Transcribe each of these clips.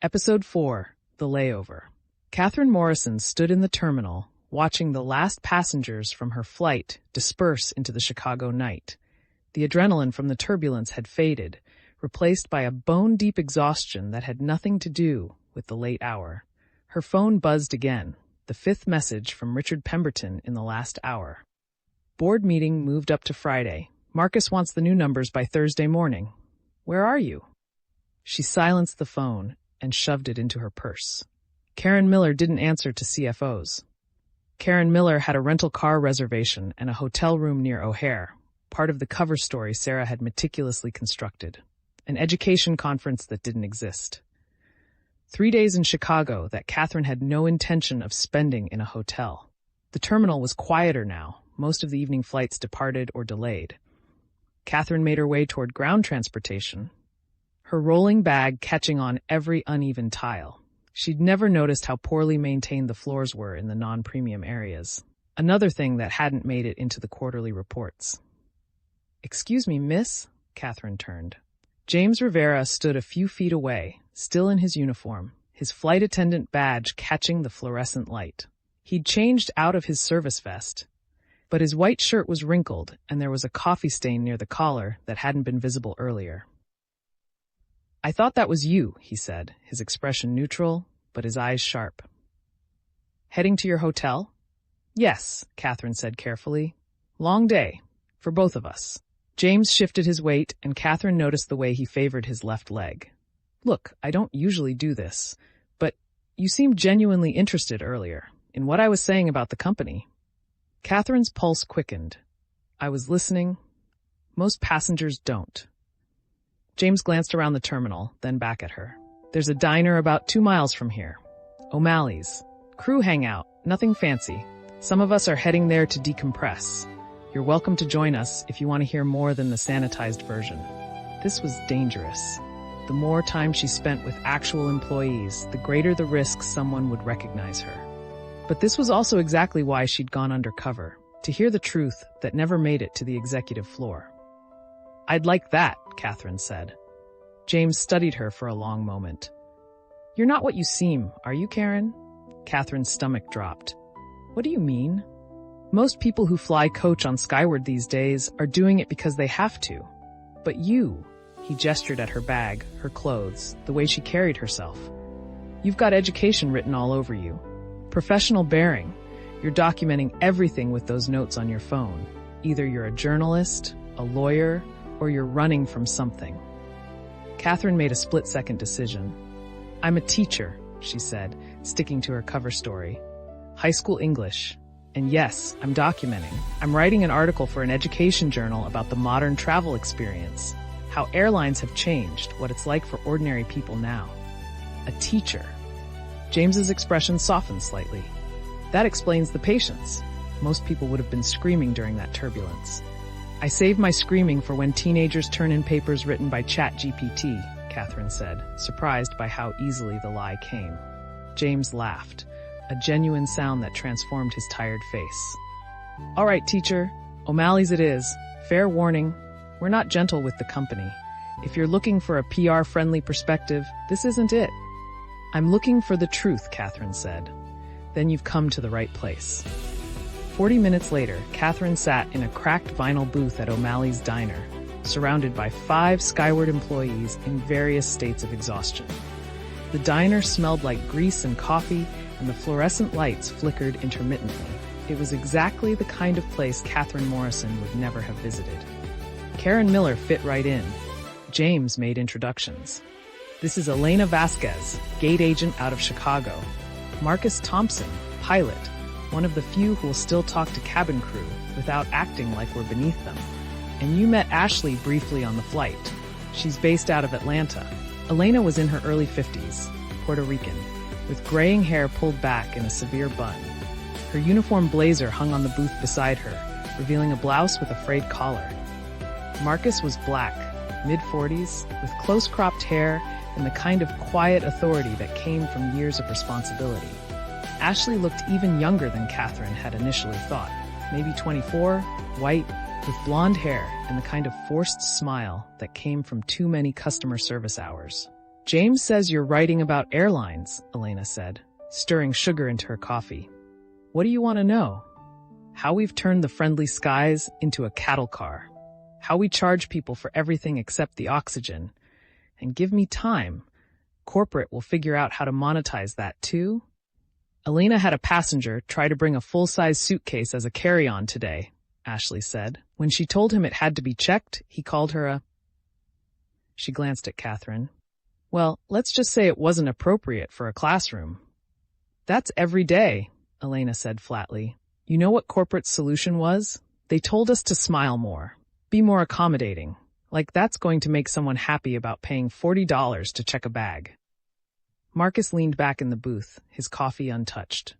Episode 4, The Layover. Katherine Morrison stood in the terminal, watching the last passengers from her flight disperse into the Chicago night. The adrenaline from the turbulence had faded, replaced by a bone-deep exhaustion that had nothing to do with the late hour. Her phone buzzed again, the fifth message from Richard Pemberton in the last hour. Board meeting moved up to Friday. Marcus wants the new numbers by Thursday morning. Where are you? She silenced the phone and shoved it into her purse. Karen Miller didn't answer to CFOs. Karen Miller had a rental car reservation and a hotel room near O'Hare, part of the cover story Sarah had meticulously constructed, an education conference that didn't exist. 3 days in Chicago that Katherine had no intention of spending in a hotel. The terminal was quieter now. Most of the evening flights departed or delayed. Katherine made her way toward ground transportation, her rolling bag catching on every uneven tile. She'd never noticed how poorly maintained the floors were in the non-premium areas. Another thing that hadn't made it into the quarterly reports. "Excuse me, miss?" Katherine turned. James Rivera stood a few feet away, still in his uniform, his flight attendant badge catching the fluorescent light. He'd changed out of his service vest, but his white shirt was wrinkled and there was a coffee stain near the collar that hadn't been visible earlier. "I thought that was you," he said, his expression neutral, but his eyes sharp. "Heading to your hotel?" "Yes," Katherine said carefully. "Long day, for both of us." James shifted his weight, and Katherine noticed the way he favored his left leg. "Look, I don't usually do this, but you seemed genuinely interested earlier in what I was saying about the company." Katherine's pulse quickened. "I was listening. Most passengers don't." James glanced around the terminal, then back at her. "There's a diner about 2 miles from here. O'Malley's. Crew hangout, nothing fancy. Some of us are heading there to decompress. You're welcome to join us if you want to hear more than the sanitized version." This was dangerous. The more time she spent with actual employees, the greater the risk someone would recognize her. But this was also exactly why she'd gone undercover, to hear the truth that never made it to the executive floor. "I'd like that," Katherine said. James studied her for a long moment. "You're not what you seem, are you, Karen?" Katherine's stomach dropped. "What do you mean?" "Most people who fly coach on Skyward these days are doing it because they have to. But you," he gestured at her bag, her clothes, the way she carried herself. "You've got education written all over you. Professional bearing. You're documenting everything with those notes on your phone. Either you're a journalist, a lawyer, or you're running from something." Katherine made a split-second decision. "I'm a teacher," she said, sticking to her cover story. "High school English. And yes, I'm documenting. I'm writing an article for an education journal about the modern travel experience, how airlines have changed, what it's like for ordinary people now." A teacher. James's expression softened slightly. "That explains the patience. Most people would have been screaming during that turbulence." "I save my screaming for when teenagers turn in papers written by ChatGPT," Katherine said, surprised by how easily the lie came. James laughed, a genuine sound that transformed his tired face. "All right, teacher. O'Malley's it is. Fair warning, we're not gentle with the company. If you're looking for a PR-friendly perspective, this isn't it." "I'm looking for the truth," Katherine said. "Then you've come to the right place." 40 minutes later, Katherine sat in a cracked vinyl booth at O'Malley's diner, surrounded by 5 Skyward employees in various states of exhaustion. The diner smelled like grease and coffee, and the fluorescent lights flickered intermittently. It was exactly the kind of place Katherine Morrison would never have visited. Karen Miller fit right in. James made introductions. "This is Elena Vasquez, gate agent out of Chicago. Marcus Thompson, pilot, one of the few who will still talk to cabin crew without acting like we're beneath them. And you met Ashley briefly on the flight. She's based out of Atlanta." Elena was in her early 50s, Puerto Rican, with graying hair pulled back in a severe bun. Her uniform blazer hung on the booth beside her, revealing a blouse with a frayed collar. Marcus was black, mid-40s, with close-cropped hair and the kind of quiet authority that came from years of responsibility. Ashley looked even younger than Katherine had initially thought, maybe 24, white, with blonde hair and the kind of forced smile that came from too many customer service hours. James says you're writing about airlines, Elena said, stirring sugar into her coffee. What do you want to know? How we've turned the friendly skies into a cattle car. How we charge people for everything except the oxygen. And give me time. Corporate will figure out how to monetize that too. Elena had a passenger try to bring a full-size suitcase as a carry-on today, Ashley said. When she told him it had to be checked, he called her a... She glanced at Katherine. Well, let's just say it wasn't appropriate for a classroom. That's every day, Elena said flatly. You know what corporate's solution was? They told us to smile more, be more accommodating. Like that's going to make someone happy about paying $40 to check a bag. Marcus leaned back in the booth, his coffee untouched.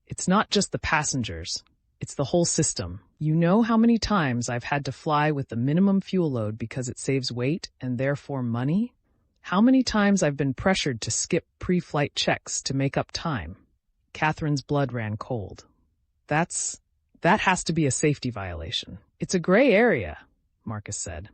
It's not just the passengers. It's the whole system. You know how many times I've had to fly with the minimum fuel load because it saves weight and therefore money? How many times I've been pressured to skip pre-flight checks to make up time? Katherine's blood ran cold. That has to be a safety violation. It's a gray area, Marcus said.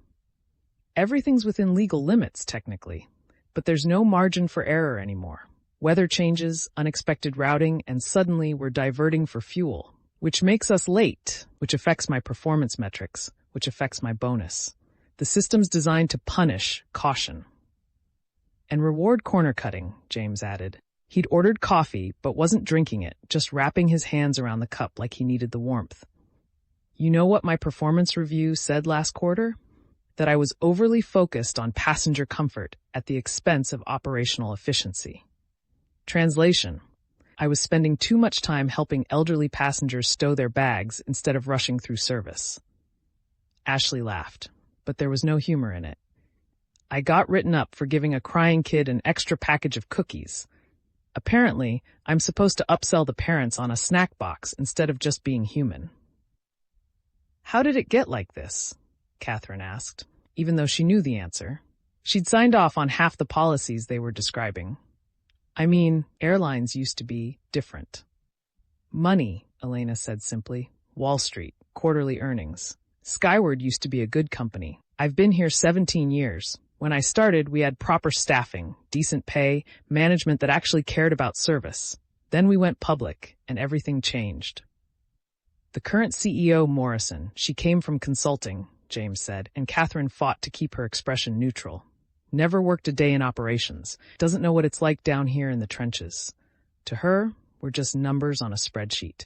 Everything's within legal limits, technically, but there's no margin for error anymore. Weather changes, unexpected routing, and suddenly we're diverting for fuel, which makes us late, which affects my performance metrics, which affects my bonus. The system's designed to punish caution. And reward corner cutting, James added. He'd ordered coffee, but wasn't drinking it, just wrapping his hands around the cup like he needed the warmth. You know what my performance review said last quarter? That I was overly focused on passenger comfort at the expense of operational efficiency. Translation: I was spending too much time helping elderly passengers stow their bags instead of rushing through service. Ashley laughed, but there was no humor in it. I got written up for giving a crying kid an extra package of cookies. Apparently, I'm supposed to upsell the parents on a snack box instead of just being human. How did it get like this? Katherine asked, even though she knew the answer. She'd signed off on half the policies they were describing. I mean, airlines used to be different. Money, Elena said simply. Wall Street, quarterly earnings. Skyward used to be a good company. I've been here 17 years. When I started, we had proper staffing, decent pay, management that actually cared about service. Then we went public, and everything changed. The current CEO, Morrison, she came from consulting, James said, and Katherine fought to keep her expression neutral. Never worked a day in operations. Doesn't know what it's like down here in the trenches. To her, we're just numbers on a spreadsheet.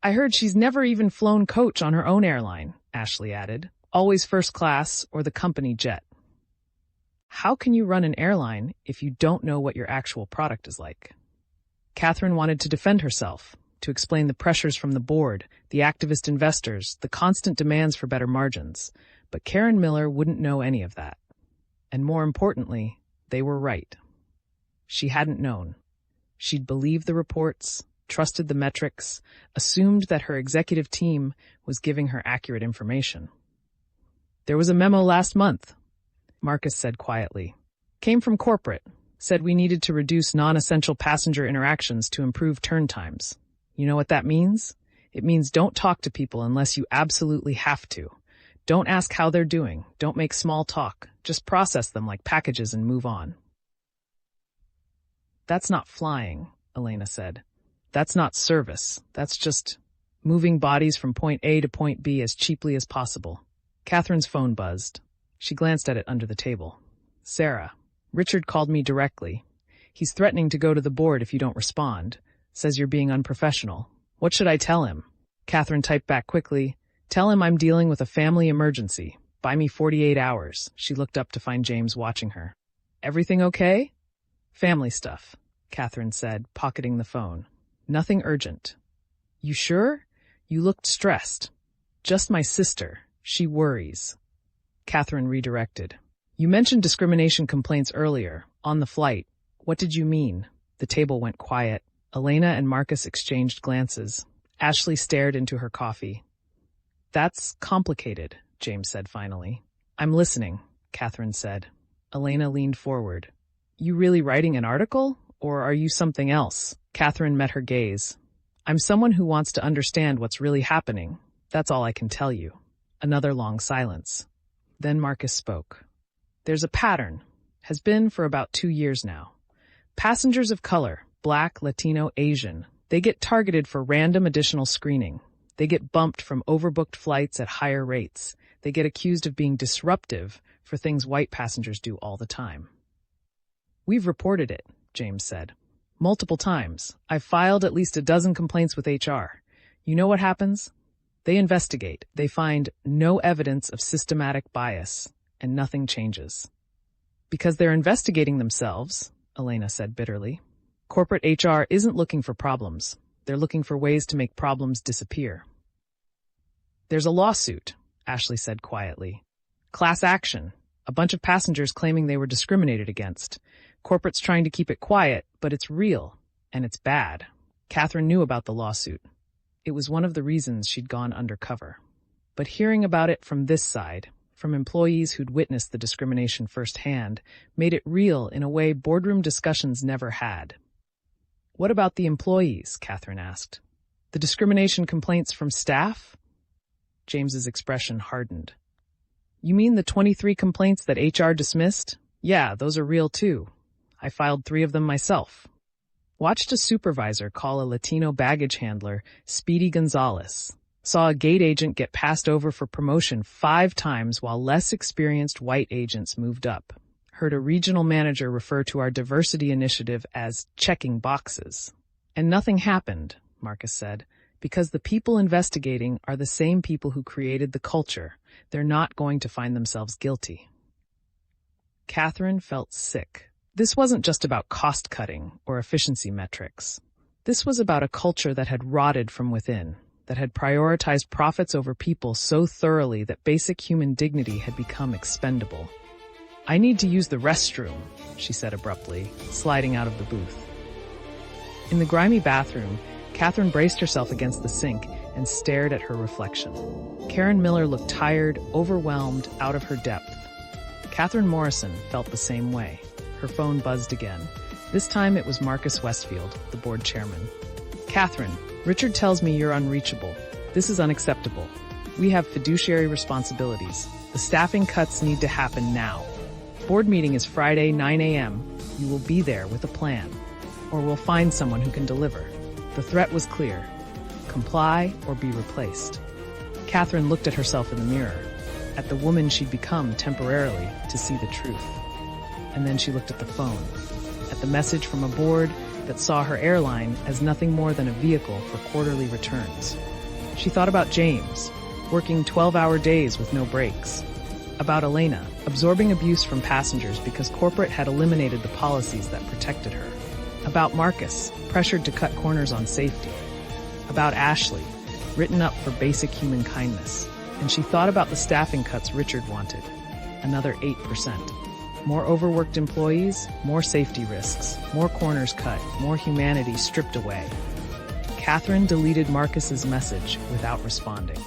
I heard she's never even flown coach on her own airline, Ashley added. Always first class or the company jet. How can you run an airline if you don't know what your actual product is like? Katherine wanted to defend herself, to explain the pressures from the board, the activist investors, the constant demands for better margins. But Karen Miller wouldn't know any of that. And more importantly, they were right. She hadn't known. She'd believed the reports, trusted the metrics, assumed that her executive team was giving her accurate information. There was a memo last month, Marcus said quietly. Came from corporate, said we needed to reduce non-essential passenger interactions to improve turn times. You know what that means? It means don't talk to people unless you absolutely have to. Don't ask how they're doing. Don't make small talk. Just process them like packages and move on. That's not flying, Elena said. That's not service. That's just moving bodies from point A to point B as cheaply as possible. Katherine's phone buzzed. She glanced at it under the table. Sarah, Richard called me directly. He's threatening to go to the board if you don't respond. Says you're being unprofessional. What should I tell him? Katherine typed back quickly. Tell him I'm dealing with a family emergency. Buy me 48 hours. She looked up to find James watching her. Everything okay? Family stuff, Katherine said, pocketing the phone. Nothing urgent. You sure? You looked stressed. Just my sister. She worries. Katherine redirected. You mentioned discrimination complaints earlier, on the flight. What did you mean? The table went quiet. Elena and Marcus exchanged glances. Ashley stared into her coffee. That's complicated, James said finally. I'm listening, Katherine said. Elena leaned forward. You really writing an article? Or are you something else? Katherine met her gaze. I'm someone who wants to understand what's really happening. That's all I can tell you. Another long silence. Then Marcus spoke. There's a pattern. has been for about 2 years now. Passengers of color, Black, Latino, Asian, they get targeted for random additional screening. They get bumped from overbooked flights at higher rates. They get accused of being disruptive for things white passengers do all the time. We've reported it, James said. Multiple times. I've filed at least a dozen complaints with HR. You know what happens? They investigate. They find no evidence of systematic bias, and nothing changes. Because they're investigating themselves, Elena said bitterly. Corporate HR isn't looking for problems. They're looking for ways to make problems disappear. There's a lawsuit, Ashley said quietly. Class action. A bunch of passengers claiming they were discriminated against. Corporate's trying to keep it quiet, but it's real, and it's bad. Katherine knew about the lawsuit. It was one of the reasons she'd gone undercover. But hearing about it from this side, from employees who'd witnessed the discrimination firsthand, made it real in a way boardroom discussions never had. What about the employees? Katherine asked. The discrimination complaints from staff? James's expression hardened. You mean the 23 complaints that HR dismissed? Yeah, those are real too. I filed 3 of them myself. Watched a supervisor call a Latino baggage handler Speedy Gonzalez. Saw a gate agent get passed over for promotion 5 times while less experienced white agents moved up. Heard a regional manager refer to our diversity initiative as checking boxes. And nothing happened, Marcus said, because the people investigating are the same people who created the culture. They're not going to find themselves guilty. Katherine felt sick. This wasn't just about cost-cutting or efficiency metrics. This was about a culture that had rotted from within, that had prioritized profits over people so thoroughly that basic human dignity had become expendable. I need to use the restroom, she said abruptly, sliding out of the booth. In the grimy bathroom, Katherine braced herself against the sink and stared at her reflection. Karen Miller looked tired, overwhelmed, out of her depth. Katherine Morrison felt the same way. Her phone buzzed again. This time it was Marcus Westfield, the board chairman. Katherine, Richard tells me you're unreachable. This is unacceptable. We have fiduciary responsibilities. The staffing cuts need to happen now. Board meeting is Friday, 9 a.m. You will be there with a plan. Or we'll find someone who can deliver. The threat was clear. Comply or be replaced. Katherine looked at herself in the mirror, at the woman she'd become temporarily to see the truth. And then she looked at the phone, at the message from a board that saw her airline as nothing more than a vehicle for quarterly returns. She thought about James, working 12-hour days with no breaks. About Elena, absorbing abuse from passengers because corporate had eliminated the policies that protected her. About Marcus, pressured to cut corners on safety. About Ashley, written up for basic human kindness. And she thought about the staffing cuts Richard wanted. Another 8%. More overworked employees, more safety risks, more corners cut, more humanity stripped away. Katherine deleted Marcus's message without responding.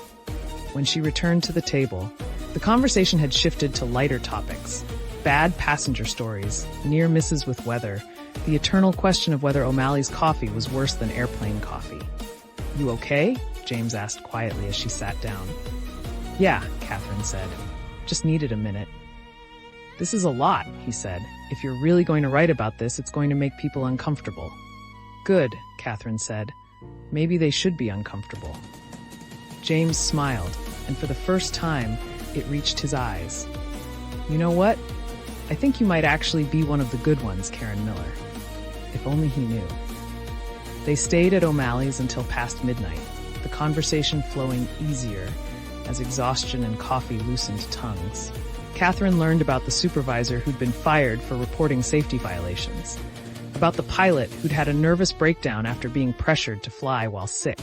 When she returned to the table, the conversation had shifted to lighter topics. Bad passenger stories, near misses with weather, the eternal question of whether O'Malley's coffee was worse than airplane coffee. You okay? James asked quietly as she sat down. Yeah, Katherine said. Just needed a minute. This is a lot, he said. If you're really going to write about this, it's going to make people uncomfortable. Good, Katherine said. Maybe they should be uncomfortable. James smiled, and for the first time, it reached his eyes. You know what? I think you might actually be one of the good ones, Karen Miller. If only he knew. They stayed at O'Malley's until past midnight, the conversation flowing easier as exhaustion and coffee loosened tongues. Katherine learned about the supervisor who'd been fired for reporting safety violations, about the pilot who'd had a nervous breakdown after being pressured to fly while sick,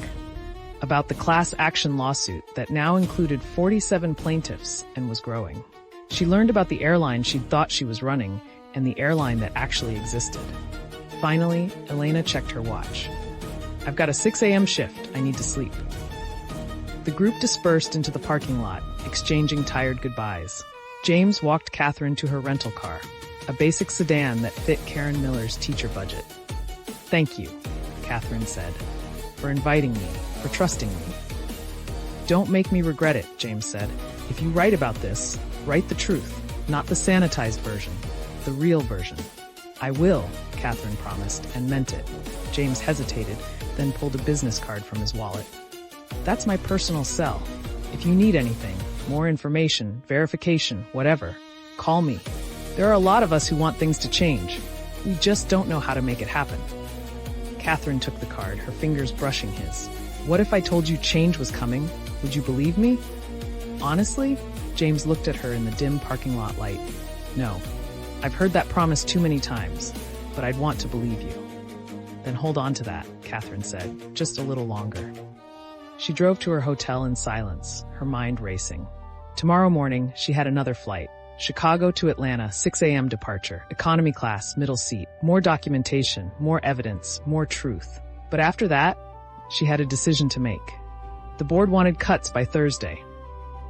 about the class action lawsuit that now included 47 plaintiffs and was growing. She learned about the airline she'd thought she was running and the airline that actually existed. Finally, Elena checked her watch. I've got a 6 a.m. shift. I need to sleep. The group dispersed into the parking lot, exchanging tired goodbyes. James walked Katherine to her rental car, a basic sedan that fit Karen Miller's teacher budget. Thank you, Katherine said, for inviting me, for trusting me. Don't make me regret it, James said. If you write about this, write the truth, not the sanitized version. the real version. I will, Katherine promised, and meant it. James hesitated, then pulled a business card from his wallet. That's my personal cell. If you need anything, more information, verification, whatever, call me. There are a lot of us who want things to change. We just don't know how to make it happen. Katherine took the card, her fingers brushing his. What if I told you change was coming? Would you believe me? Honestly? James looked at her in the dim parking lot light. No. I've heard that promise too many times, but I'd want to believe you. Then hold on to that, Katherine said, just a little longer. She drove to her hotel in silence, her mind racing. Tomorrow morning, she had another flight. Chicago to Atlanta, 6 a.m. departure, economy class, middle seat, more documentation, more evidence, more truth. But after that, she had a decision to make. The board wanted cuts by Thursday.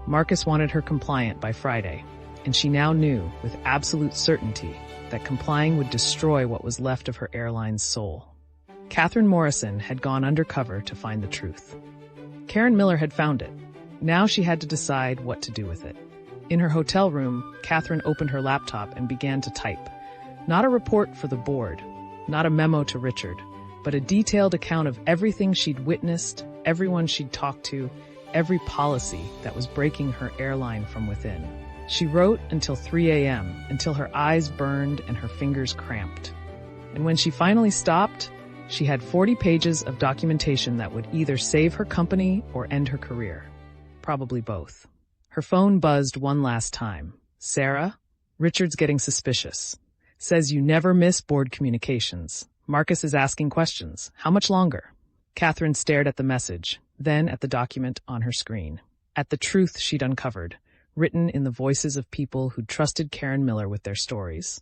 Marcus wanted her compliant by Friday, and she now knew with absolute certainty that complying would destroy what was left of her airline's soul. Katherine Morrison had gone undercover to find the truth. Karen Miller had found it. Now she had to decide what to do with it. In her hotel room, Katherine opened her laptop and began to type. Not a report for the board, not a memo to Richard, but a detailed account of everything she'd witnessed, everyone she'd talked to, every policy that was breaking her airline from within. She wrote until 3 a.m., until her eyes burned and her fingers cramped. And when she finally stopped, she had 40 pages of documentation that would either save her company or end her career. Probably both. Her phone buzzed one last time. Sarah? Richard's getting suspicious. Says you never miss board communications. Marcus is asking questions. How much longer? Katherine stared at the message, then at the document on her screen. At the truth she'd uncovered, written in the voices of people who'd trusted Karen Miller with their stories.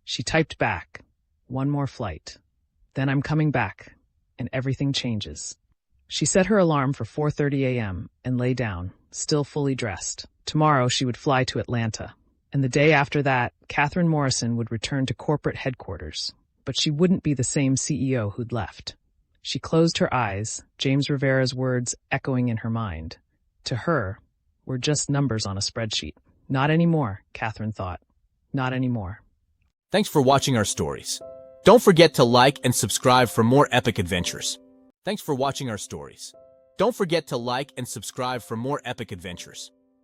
She typed back, one more flight. Then I'm coming back, and everything changes. She set her alarm for 4:30 a.m. and lay down, still fully dressed. Tomorrow she would fly to Atlanta, and the day after that, Katherine Morrison would return to corporate headquarters. But she wouldn't be the same CEO who'd left. She closed her eyes, James Rivera's words echoing in her mind. To her, were just numbers on a spreadsheet. Not anymore, Katherine thought. Not anymore. Thanks for watching our stories. Don't forget to like and subscribe for more epic adventures. Thanks for watching our stories. Don't forget to like and subscribe for more epic adventures.